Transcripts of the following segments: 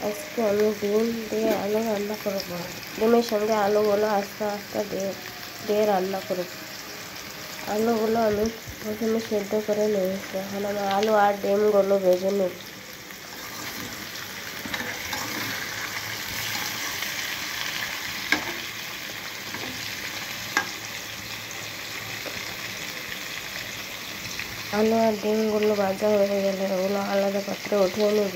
আজকে আমি ডিম দিয়ে আলু রান্না করব। ডিমের সঙ্গে আলুগুলো আস্তে আস্তে দিয়ে রান্না করব। আলুগুলো আমি প্রথমে সেদ্ধ করে নিয়েছি। এখন আমি আলু আর ডিমগুলো ভেজে নেব। আলু আর ডিমগুলো ভাজা হয়ে গেলে ওগুলো আলাদা পাত্রে উঠিয়ে নেব।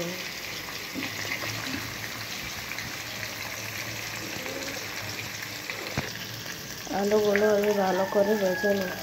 আলুগুলো আমি ভালো করে ভেজে নেব।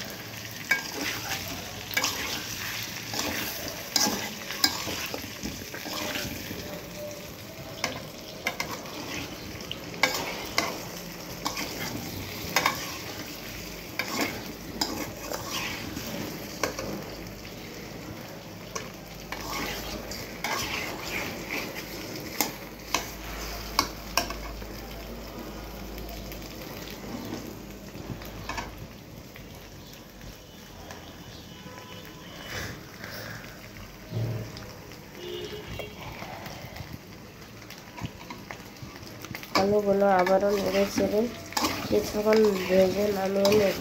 আলুগুলো আবারও নেড়ে চেড়ে কিছুক্ষণ ভেজে নামিয়ে নেব।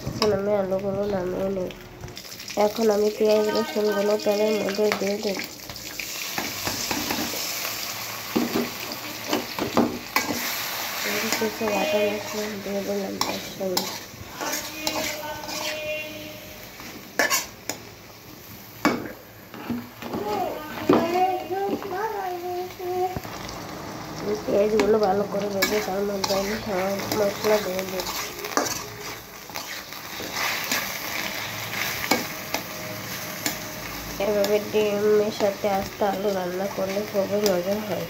এখন আমি আলুগুলো নামিয়ে নেব। এখন আমি পেঁয়াজ রসুনগুলো তেলের মধ্যে দিয়ে দেব। কিছু বাটা মশলা দিয়ে দিলাম তার সঙ্গে। পেঁয়াজগুলো ভালো করে ভেজে তার মধ্যে আমি মশলা দিয়ে দেব। এভাবে ডিমের সাথে আস্তে আলু রান্না করলে খুবই মজা হয়।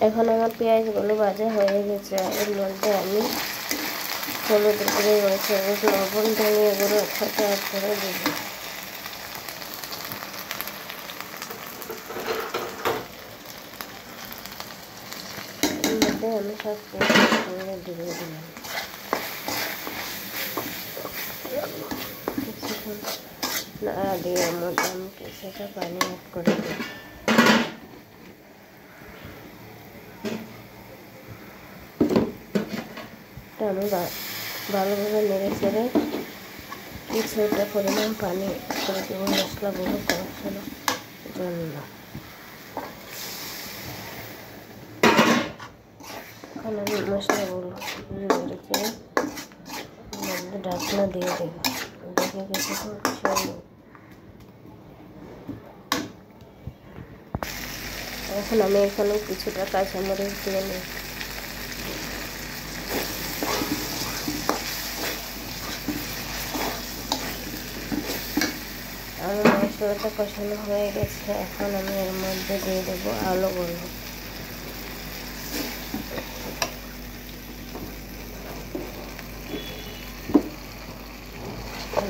এখন আমার পেঁয়াজগুলো ভাজা হয়ে গেছে। এর মধ্যে আমি হলুদ গুঁড়ো, মরিচ, লবণ, ধনিয়া গুঁড়ো একসাথে অ্যাড করে দেব। এর মধ্যে আমি সব সঙ্গে দিয়ে দিলাম। কিছুক্ষণ নাড়া দিয়ে এর মধ্যে আমি কিছুটা পানি অ্যাড করে দেব। আমি ভালোভাবে নেড়ে চেড়ে কিছুটা পরিমাণ পানি করে দেবো মশলাগুলো কষানোর জন্য। এখন আমি মশলাগুলো নেড়ে চেড়ে মধ্যে ঢাকনা দিয়ে দেব। দেখে কিছুক্ষণ কষিয়ে নেব। এখন আমি এখানে কিছুটা কাঁচামরিচ দিয়ে নেব। আমার মশলাটা কষানো হয়ে গেছে। এখন আমি এর মধ্যে দিয়ে দেবো আলুগুলো।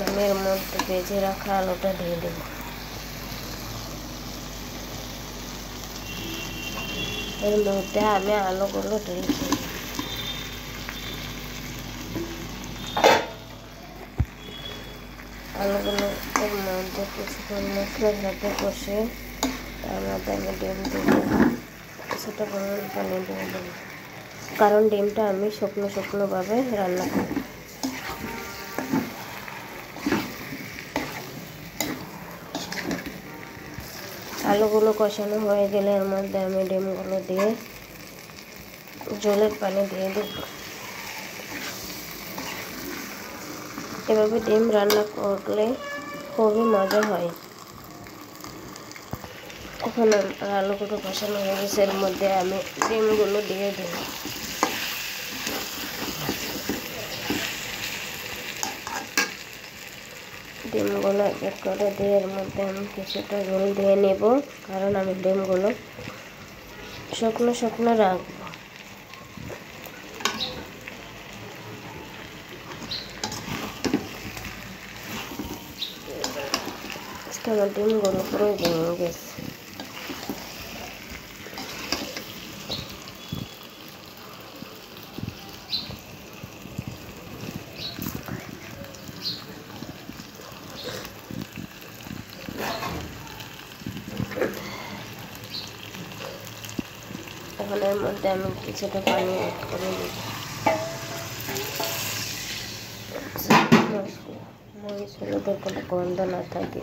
আমি এর মধ্যে ভেজে রাখা আলুটা দিয়ে দেবো। এর মধ্যে আমি আলুগুলো দিয়ে দেবো। আলুগুলো এর মধ্যে কিছুক্ষণ মশলার সাথে কষে তার মধ্যে আমি ডিম দেবো। কিছুটা পরিমাণ পানি দিয়ে দেবো, কারণ ডিমটা আমি শুকনো শুকনোভাবে রান্না করি। আলুগুলো কষানো হয়ে গেলে এর মধ্যে আমি ডিমগুলো দিয়ে জলের পানি দিয়ে দেব। এভাবে ডিম রান্না করলে খুবই মজা হয়। এখন আলুগুলো কষানো হয়ে গেছে, এর মধ্যে আমি ডিমগুলো দিয়ে দেব। ডিমগুলো এক করে দিয়ে এর মধ্যে আমি কিছুটা ঝোল দিয়ে নেব, কারণ আমি ডিমগুলো শুকনো শুকনো রাখবো। আমার ডিমগুলো পুরো ভেঙে গেছে। এখন এর মধ্যে আমি কিছুটা পানি অ্যাড করে দিই, মরিচ হলুদের কোনো গন্ধ না থাকে।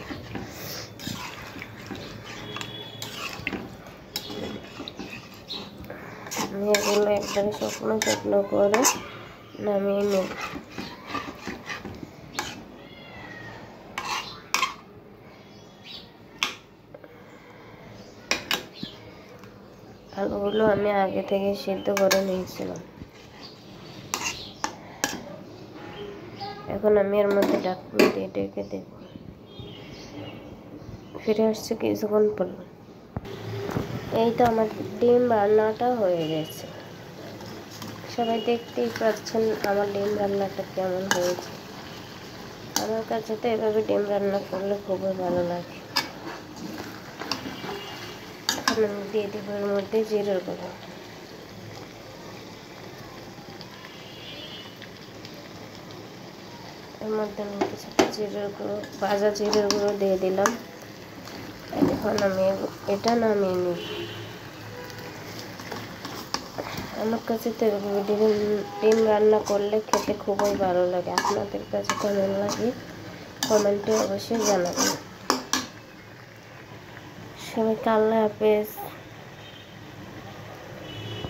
আমি এগুলো একবারে শুকনো শুকনো করে নামিয়ে নেব। আলুগুলো আমি আগে থেকে সিদ্ধ করে নিয়েছিলাম। এখন আমি এর মধ্যে ঢাকনা দিয়ে ঢেকে দেব। ফিরে আসছে কিছুক্ষণ পর। এই তো আমার ডিম রান্নাটা হয়ে গেছে। সবাই দেখতেই পাচ্ছেন আমার ডিম রান্নাটা কেমন হয়েছে। আমার কাছে তো এভাবে ডিম রান্না করলে খুবই ভালো লাগে। এখন আমি দিয়ে দেবো এর মধ্যে জিরের গুঁড়ো। এর মধ্যে আমি কিছুটা জিরের গুঁড়ো, ভাজা জিরের গুঁড়ো দিয়ে দিলাম। এখন আমি এটা নামিয়ে নিই। আমার কাছে তো ডিম রান্না করলে খেতে খুবই ভালো লাগে। আপনাদের কাছে কেমন লাগে কমেন্টে অবশ্যই জানাবেন। সবাইকে আল্লাহ হাফেজ।